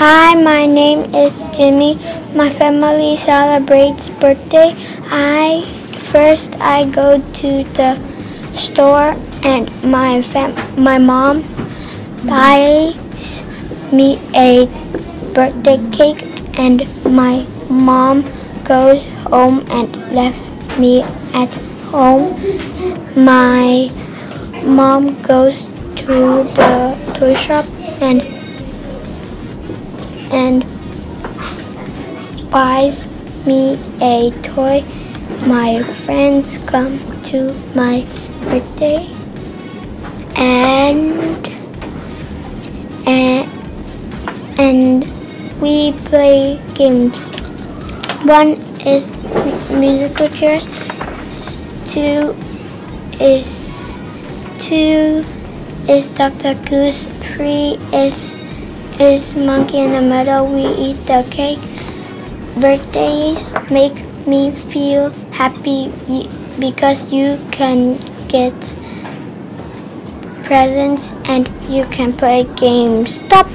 Hi, my name is Jimmy. My family celebrates birthday. I go to the store and my mom buys me a birthday cake, and my mom goes home and left me at home. My mom goes to the toy shop and buys me a toy. My friends come to my birthday and and we play games. One is musical chairs. Two is Dr. Goose. Three is Monkey in the Middle. We eat the cake. Birthdays make me feel happy because you can get presents and you can play games. Stop.